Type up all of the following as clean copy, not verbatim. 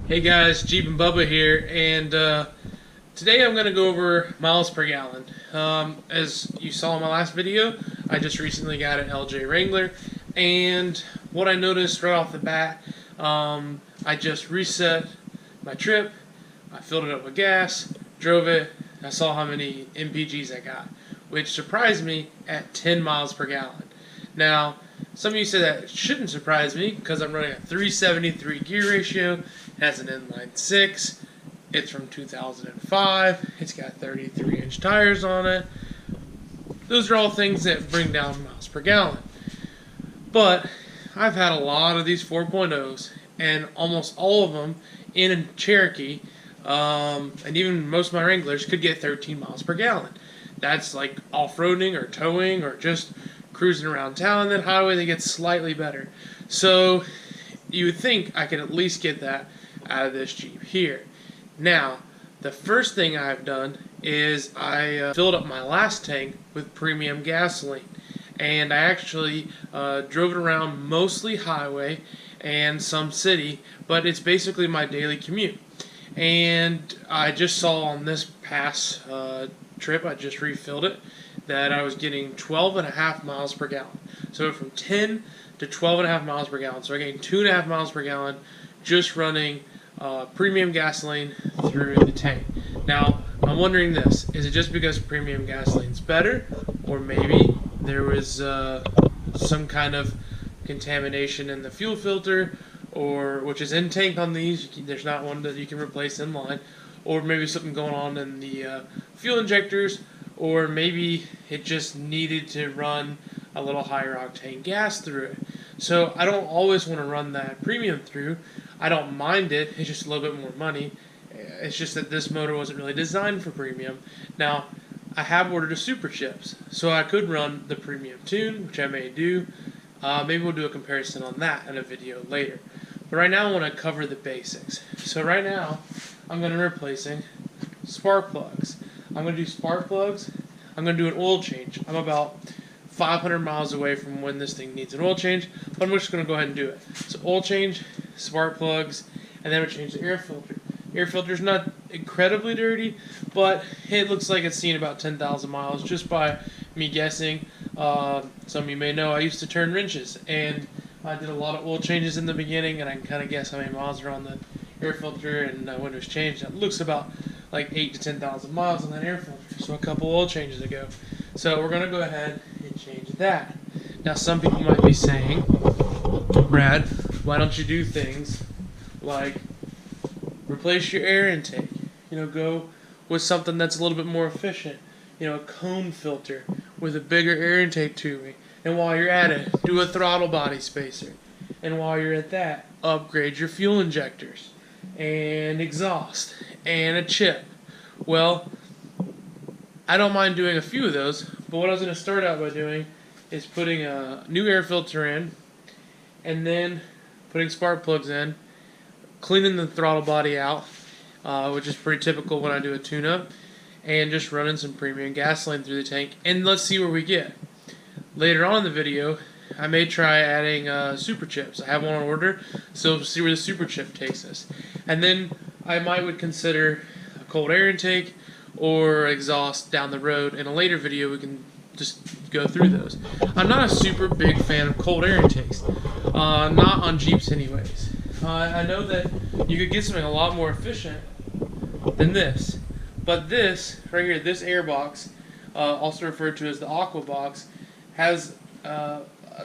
Hey guys, Jeep and Bubba here, and today I'm going to go over miles per gallon. As you saw in my last video, I just recently got an Jeep Wrangler, and what I noticed right off the bat, I just reset my trip, I filled it up with gas, drove it, I saw how many MPGs I got, which surprised me at 10 miles per gallon. Now, some of you say that shouldn't surprise me because I'm running a 373 gear ratio. It has an inline 6. It's from 2005. It's got 33-inch tires on it. Those are all things that bring down miles per gallon. But I've had a lot of these 4.0s, and almost all of them in a Cherokee, and even most of my Wranglers could get 13 miles per gallon. That's like off-roading or towing or just cruising around town. Then highway, they get slightly better. So you would think I could at least get that out of this Jeep here. Now, the first thing I've done is I filled up my last tank with premium gasoline, and I actually drove it around mostly highway and some city, but it's basically my daily commute. And I just saw on this past trip, I just refilled it, that I was getting 12.5 miles per gallon. So from 10 to 12.5 miles per gallon. So I gained 2.5 miles per gallon just running premium gasoline through the tank. Now, I'm wondering this. Is it just because premium gasoline's better? Or maybe there was some kind of contamination in the fuel filter, or which is in tank on these. There's not one that you can replace in line. Or maybe something going on in the fuel injectors, or maybe it just needed to run a little higher octane gas through it. So I don't always want to run that premium through. I don't mind it. It's just a little bit more money. It's just that this motor wasn't really designed for premium. Now, I have ordered a super chips, so I could run the premium tune, which I may do. Maybe we'll do a comparison on that in a video later. But right now I want to cover the basics. So right now I'm going to be replacing spark plugs. I'm going to do spark plugs. I'm going to do an oil change. I'm about 500 miles away from when this thing needs an oil change, but I'm just going to go ahead and do it. So oil change, spark plugs, and then we'll change the air filter. Air filter's not incredibly dirty, but it looks like it's seen about 10,000 miles just by me guessing. Some of you may know I used to turn wrenches, and I did a lot of oil changes in the beginning, and I can kind of guess how many miles are on the air filter and when it was changed. It looks about like 8 to 10,000 miles on that air filter, so a couple oil changes ago. So we're going to go ahead and change that. Now some people might be saying, Brad, why don't you do things like replace your air intake? Go with something that's a little bit more efficient. A cone filter with a bigger air intake tubing. And while you're at it, do a throttle body spacer. And while you're at that, upgrade your fuel injectors and exhaust and a chip. Well, I don't mind doing a few of those, but what I was going to start out by doing is putting a new air filter in, and then putting spark plugs in, cleaning the throttle body out, which is pretty typical when I do a tune-up, and just running some premium gasoline through the tank, and let's see where we get. Later on in the video, I may try adding super chips. I have one on order, so we'll see where the super chip takes us. And then I would consider a cold air intake or exhaust down the road. In a later video, we can just go through those. I'm not a super big fan of cold air intakes, not on Jeeps anyways. I know that you could get something a lot more efficient than this, but this right here, this air box, also referred to as the aqua box, has a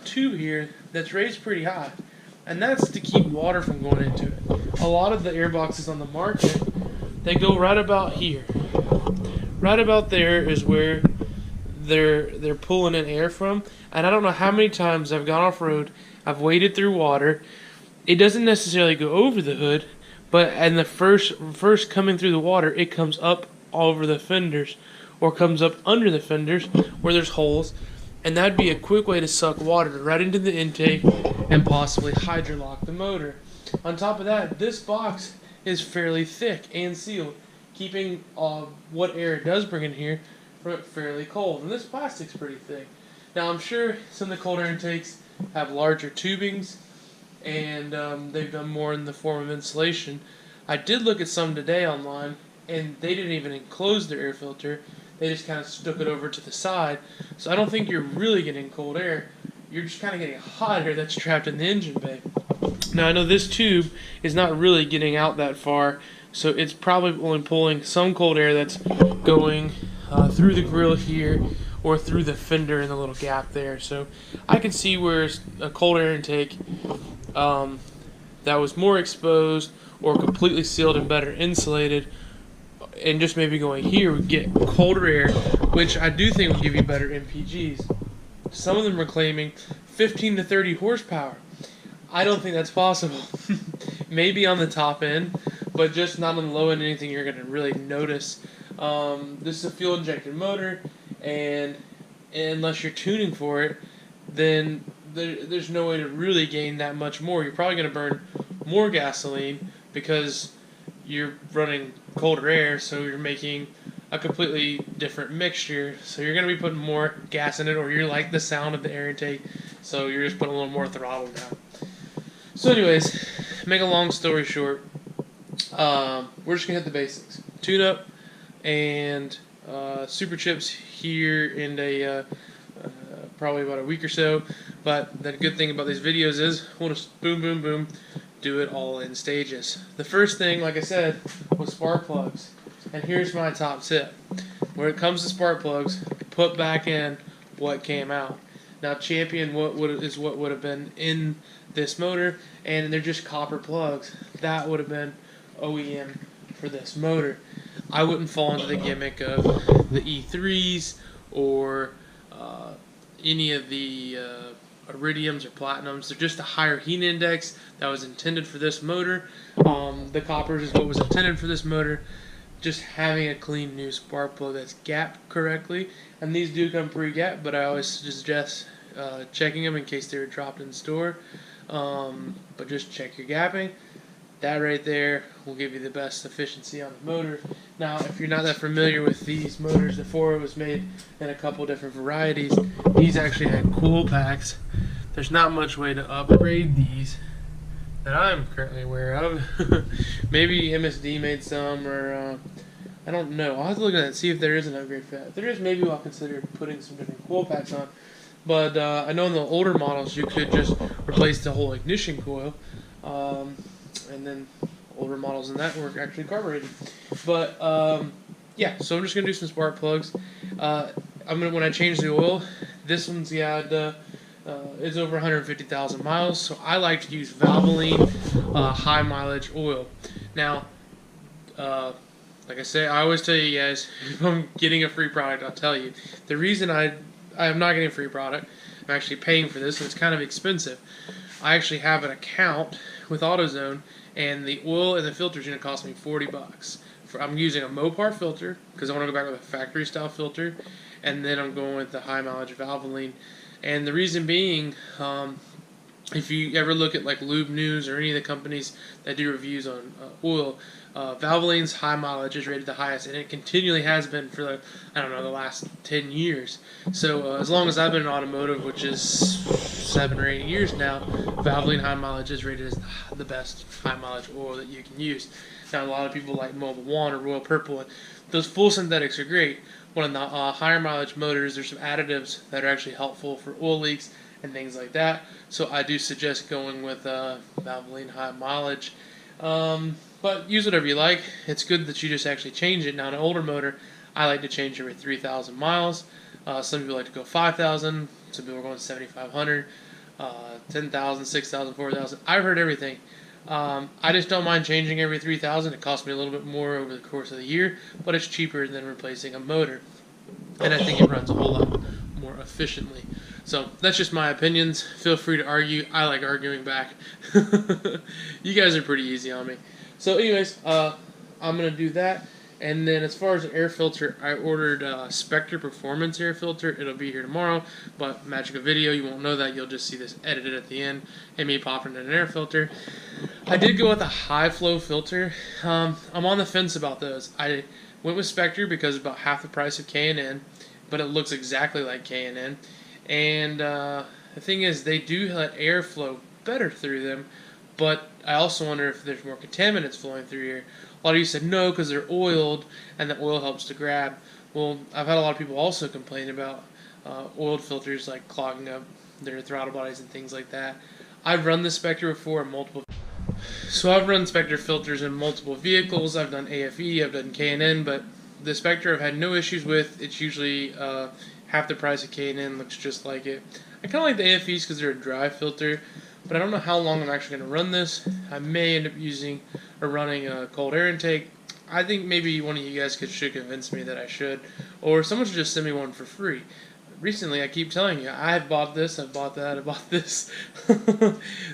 tube here that's raised pretty high, and that's to keep water from going into it. A lot of the air boxes on the market, they go right about here. Right about there is where they're pulling in air from, and I don't know how many times I've gone off road, I've waded through water. It doesn't necessarily go over the hood, but in the first coming through the water, it comes up over the fenders or comes up under the fenders where there's holes. And that'd be a quick way to suck water right into the intake and possibly hydrolock the motor. On top of that, this box is fairly thick and sealed, keeping what air it does bring in here fairly cold. And this plastic's pretty thick. Now I'm sure some of the cold air intakes have larger tubings, and they've done more in the form of insulation. I did look at some today online, and they didn't even enclose their air filter. They just kind of stuck it over to the side. So I don't think you're really getting cold air. You're just kind of getting hot air that's trapped in the engine bay. Now I know this tube is not really getting out that far, so it's probably only pulling some cold air that's going through the grill here or through the fender in the little gap there. So I can see where a cold air intake that was more exposed or completely sealed and better insulated, and just maybe going here would get colder air, which I do think will give you better MPGs. Some of them are claiming 15 to 30 horsepower. I don't think that's possible. Maybe on the top end, but just not on the low end, anything you're going to really notice. This is a fuel injected motor, and unless you're tuning for it, then there's no way to really gain that much more. You're probably going to burn more gasoline because you're running colder air, so you're making a completely different mixture. So you're going to be putting more gas in it, or you like the sound of the air intake, so you're just putting a little more throttle down. So anyways, make a long story short, we're just going to hit the basics. Tune up and super chips here in probably about a week or so. But the good thing about these videos is we'll just boom, boom, boom, do it all in stages. The first thing, like I said, was spark plugs. And here's my top tip. When it comes to spark plugs, put back in what came out. Now Champion is what would have been in this motor, and they're just copper plugs. That would have been OEM for this motor. I wouldn't fall into the gimmick of the E3s or any of the iridiums or platinums. They're just a higher heat index that was intended for this motor. The coppers is what was intended for this motor. Just having a clean new spark plug that's gapped correctly, and these do come pre-gapped, but I always suggest checking them in case they were dropped in store. But just check your gapping. That right there will give you the best efficiency on the motor. Now, if you're not that familiar with these motors, the Ford was made in a couple different varieties. These actually had cool packs. There's not much way to upgrade these that I'm currently aware of. Maybe MSD made some, or I don't know. I'll have to look at that and see if there is an upgrade for that. If there is, maybe I'll consider putting some different coil packs on. But I know in the older models you could just replace the whole ignition coil, and then older models in that were actually carbureted. But yeah, so I'm just gonna do some spark plugs. When I change the oil, this one's got is over 150,000 miles, so I like to use Valvoline high mileage oil. Now, like I say, I always tell you guys, if I'm getting a free product, I'll tell you. The reason I am not getting a free product, I'm actually paying for this, and it's kind of expensive. I actually have an account with AutoZone, and the oil and the filter is going to cost me $40. I'm using a Mopar filter because I want to go back with a factory style filter, and then I'm going with the high mileage Valvoline. And the reason being, if you ever look at like Lube News or any of the companies that do reviews on oil, Valvoline's high mileage is rated the highest, and it continually has been for the last 10 years. So as long as I've been in automotive, which is 7 or 8 years now, Valvoline high mileage is rated as the best high mileage oil that you can use. Now a lot of people like Mobil 1 or Royal Purple, and those full synthetics are great. One of the higher mileage motors, there's some additives that are actually helpful for oil leaks and things like that. So I do suggest going with Valvoline high mileage. But use whatever you like. It's good that you just actually change it. Now, in an older motor, I like to change every 3,000 miles. Some people like to go 5,000. Some people are going 7,500, 10,000, 6,000, 4,000. I've heard everything. I just don't mind changing every 3,000. It costs me a little bit more over the course of the year, but it's cheaper than replacing a motor. And I think it runs a whole lot more efficiently. So that's just my opinions. Feel free to argue. I like arguing back. You guys are pretty easy on me. So anyways, I'm going to do that. And then as far as an air filter, I ordered Spectre Performance air filter. It'll be here tomorrow, but magic of video, you won't know that. You'll just see this edited at the end and me popping in an air filter. I did go with a high flow filter. I'm on the fence about those. I went with Spectre because it's about half the price of K&N, but it looks exactly like K&N. And the thing is, they do let air flow better through them, but I also wonder if there's more contaminants flowing through here. A lot of you said no because they're oiled and the oil helps to grab. Well, I've had a lot of people also complain about oiled filters like clogging up their throttle bodies and things like that. I've run this Spectre before in multiple. So I've run Spectre filters in multiple vehicles. I've done AFE, I've done K&N, but the Spectre I've had no issues with. It's usually half the price of K&N, looks just like it. I kind of like the AFEs because they're a dry filter, but I don't know how long I'm actually going to run this. I may end up using or running a cold air intake. I think maybe one of you guys should convince me that I should, or someone should just send me one for free. Recently, I keep telling you, I've bought this, I've bought that, I bought this.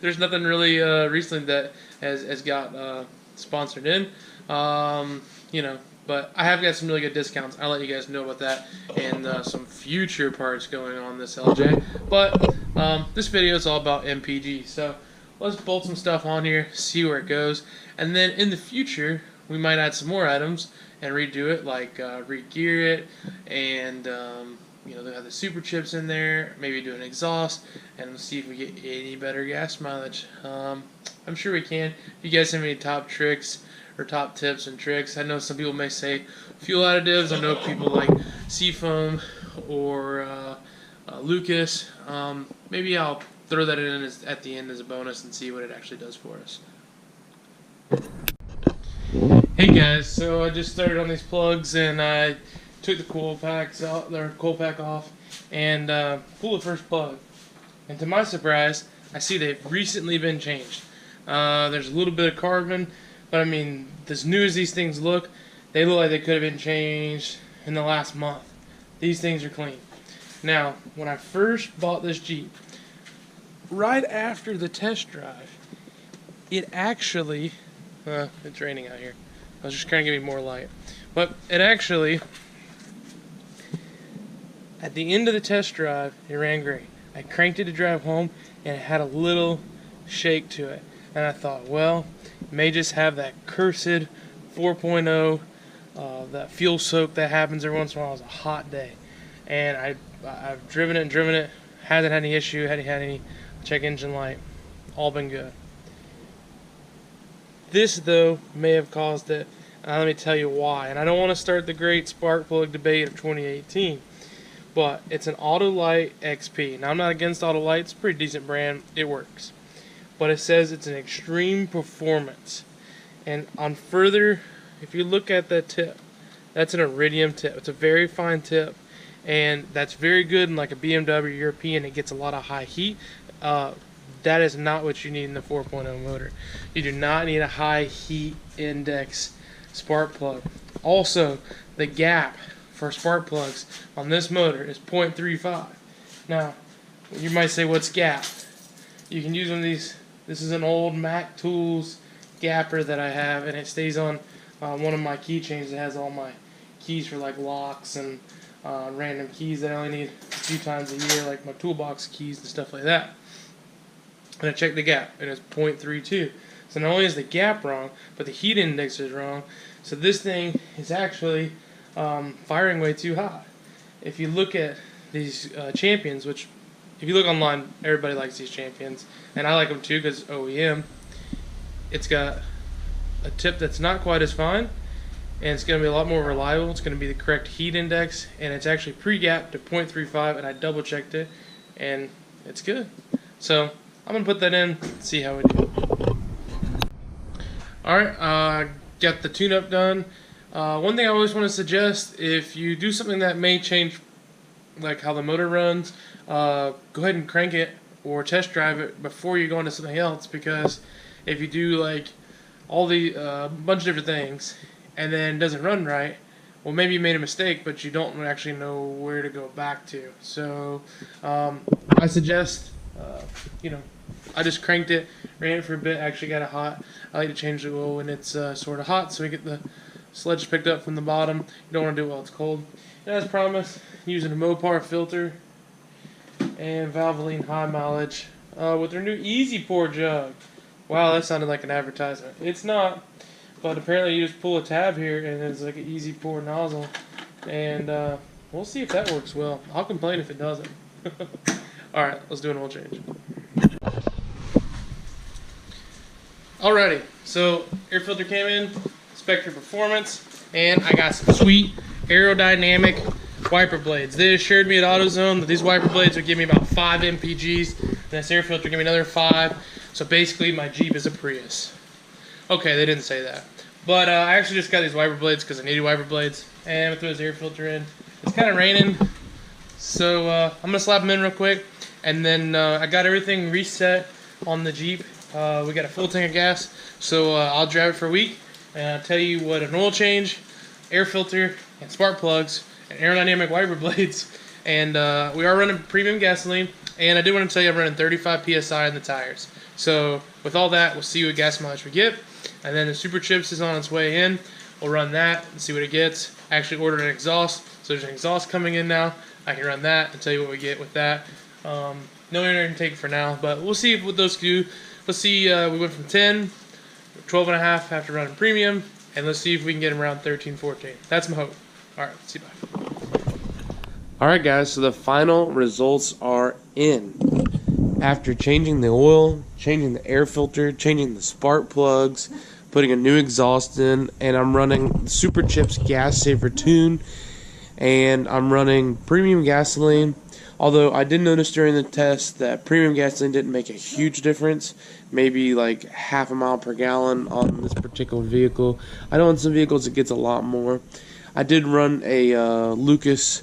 There's nothing really recently that has got sponsored in, you know, but I have got some really good discounts. I'll let you guys know about that and some future parts going on this LJ. But this video is all about MPG, so let's bolt some stuff on here, see where it goes, and then in the future, we might add some more items and redo it, like re-gear it, and you know, they have the super chips in there, maybe do an exhaust, and see if we get any better gas mileage. I'm sure we can. If you guys have any top tricks or top tips and tricks, I know some people may say fuel additives. I know people like Seafoam or Lucas. Maybe I'll throw that in at the end as a bonus and see what it actually does for us. Hey guys, so I just started on these plugs and I took the coil packs out, their coil pack off, and pulled the first plug. And to my surprise, I see they've recently been changed. There's a little bit of carbon, but I mean, as new as these things look, they look like they could have been changed in the last month. These things are clean. Now, when I first bought this Jeep, right after the test drive, it actually, it's raining out here. I was just trying to give me more light. But it actually, at the end of the test drive, it ran great. I cranked it to drive home, and it had a little shake to it. And I thought, well, it may just have that cursed 4.0, that fuel soak that happens every once in a while. It was a hot day. And I've driven it, hasn't had any issue, hadn't had any check engine light, all been good. This, though, may have caused it. Let me tell you why. And I don't want to start the great spark plug debate of 2018. But it's an Autolite XP. Now, I'm not against Autolite. It's a pretty decent brand. It works. But it says it's an extreme performance. And on further, if you look at that tip, that's an iridium tip. It's a very fine tip. And that's very good in like a BMW European. It gets a lot of high heat. That is not what you need in the 4.0 motor. You do not need a high heat index spark plug. Also, the gap for spark plugs on this motor is 0.35. Now, you might say, what's gap? You can use one of these. This is an old Mac Tools gapper that I have, and it stays on one of my keychains that has all my keys for like locks and random keys that I only need a few times a year, like my toolbox keys and stuff like that. And I checked the gap, and it's 0.32. So not only is the gap wrong, but the heat index is wrong. So this thing is actually firing way too hot. If you look at these Champions, which if you look online, everybody likes these Champions, and I like them too because OEM. It's got a tip that's not quite as fine, and it's going to be a lot more reliable. It's going to be the correct heat index, and it's actually pre-gapped to 0.35, and I double checked it, and it's good. So I'm going to put that in, see how we do. Alright, got the tune-up done. One thing I always want to suggest, if you do something that may change like how the motor runs, go ahead and crank it or test drive it before you go into something else, because if you do like all the bunch of different things and then it doesn't run right, well, maybe you made a mistake, but you don't actually know where to go back to. So I suggest, you know, I just cranked it, ran it for a bit, actually got it hot. I like to change the oil when it's sort of hot so we get the sludge picked up from the bottom. You don't want to do it while it's cold. And as promised, using a Mopar filter and Valvoline high mileage with their new Easy Pour jug. Wow, that sounded like an advertisement. It's not, but apparently you just pull a tab here and it's like an Easy Pour nozzle. And we'll see if that works well. I'll complain if it doesn't. Alright, let's do an oil change. Alrighty, so air filter came in, Spectre Performance, and I got some sweet aerodynamic wiper blades. They assured me at AutoZone that these wiper blades would give me about 5 MPGs, and this air filter gave me another 5. So basically, my Jeep is a Prius. Okay, they didn't say that, but I actually just got these wiper blades because I needed wiper blades, and I'm gonna throw this air filter in. It's kind of raining, so I'm gonna slap them in real quick, and then I got everything reset on the Jeep. We got a full tank of gas, so I'll drive it for a week, and I'll tell you what an oil change, air filter, and spark plugs, and aerodynamic wiper blades, and we are running premium gasoline, and I did want to tell you I'm running 35 PSI in the tires. So with all that, we'll see what gas mileage we get, and then the Super Chips is on its way in. We'll run that and see what it gets. I actually ordered an exhaust, so there's an exhaust coming in now. I can run that and tell you what we get with that. No air intake for now, but we'll see what those do. Let's see, we went from 10, 12.5 after running premium, and let's see if we can get them around 13, 14. That's my hope. Alright, see you, bye. Alright guys, so the final results are in. After changing the oil, changing the air filter, changing the spark plugs, putting a new exhaust in, and I'm running Super Chips Gas Saver Tune, and I'm running premium gasoline. Although I did notice during the test that premium gasoline didn't make a huge difference, maybe like half a mile per gallon on this particular vehicle. I know in some vehicles it gets a lot more. I did run a Lucas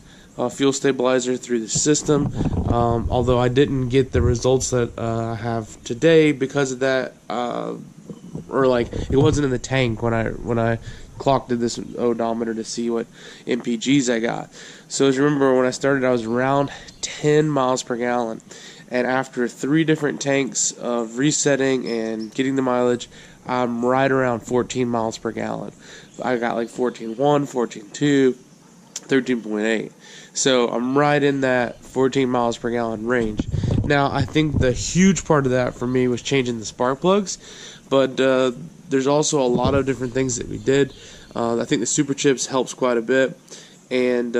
fuel stabilizer through the system, although I didn't get the results that I have today because of that, or like it wasn't in the tank when I clocked this odometer to see what MPGs I got. So as you remember, when I started I was around 10 miles per gallon, and after 3 different tanks of resetting and getting the mileage, I'm right around 14 miles per gallon. I got like 14.1, 14.2, 13.8. So I'm right in that 14 miles per gallon range. Now I think the huge part of that for me was changing the spark plugs, but there's also a lot of different things that we did. I think the Super Chips helps quite a bit, and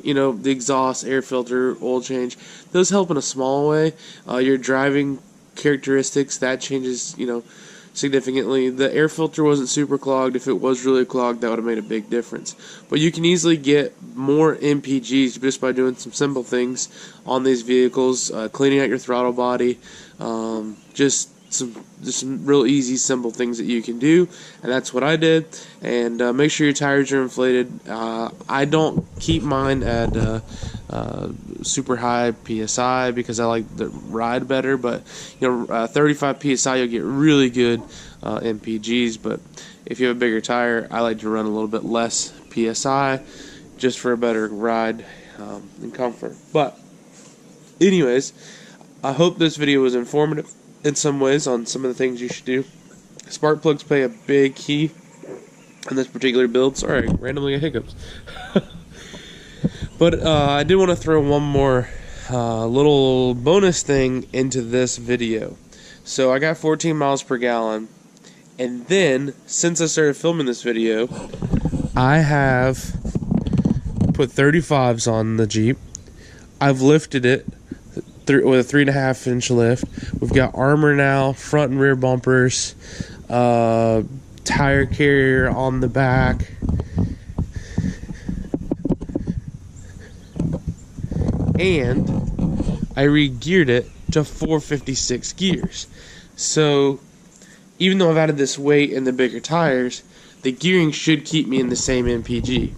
you know, the exhaust, air filter, oil change, those help in a small way. Your driving characteristics, that changes, you know, significantly. The air filter wasn't super clogged. If it was really clogged, that would have made a big difference. But you can easily get more MPGs just by doing some simple things on these vehicles, cleaning out your throttle body, just some real easy, simple things that you can do, and that's what I did. And make sure your tires are inflated. I don't keep mine at super high PSI because I like the ride better, but you know, 35 PSI you'll get really good MPGs. But if you have a bigger tire, I like to run a little bit less PSI just for a better ride and comfort. But anyways, I hope this video was informative in some ways on some of the things you should do. Spark plugs play a big key in this particular build. Sorry, randomly got hiccups. But I did want to throw one more little bonus thing into this video. So I got 14 miles per gallon, and then since I started filming this video, I have put 35s on the Jeep. I've lifted it with a 3.5 inch lift. We've got armor now, front and rear bumpers, tire carrier on the back, and I re-geared it to 456 gears. So even though I've added this weight and the bigger tires, the gearing should keep me in the same MPG.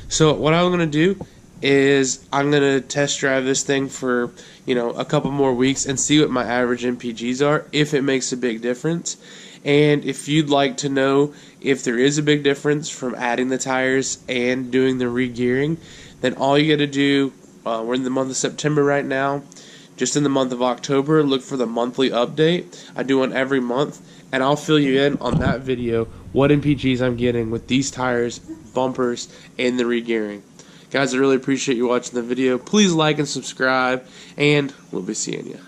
So what I'm going to do is I'm going to test drive this thing for, you know, a couple more weeks and see what my average MPGs are, if it makes a big difference. And if you'd like to know if there is a big difference from adding the tires and doing the re-gearing, then all you got to do, we're in the month of September right now, just in the month of October, look for the monthly update. I do one every month, and I'll fill you in on that video what MPGs I'm getting with these tires, bumpers, and the re-gearing. Guys, I really appreciate you watching the video. Please like and subscribe, and we'll be seeing you.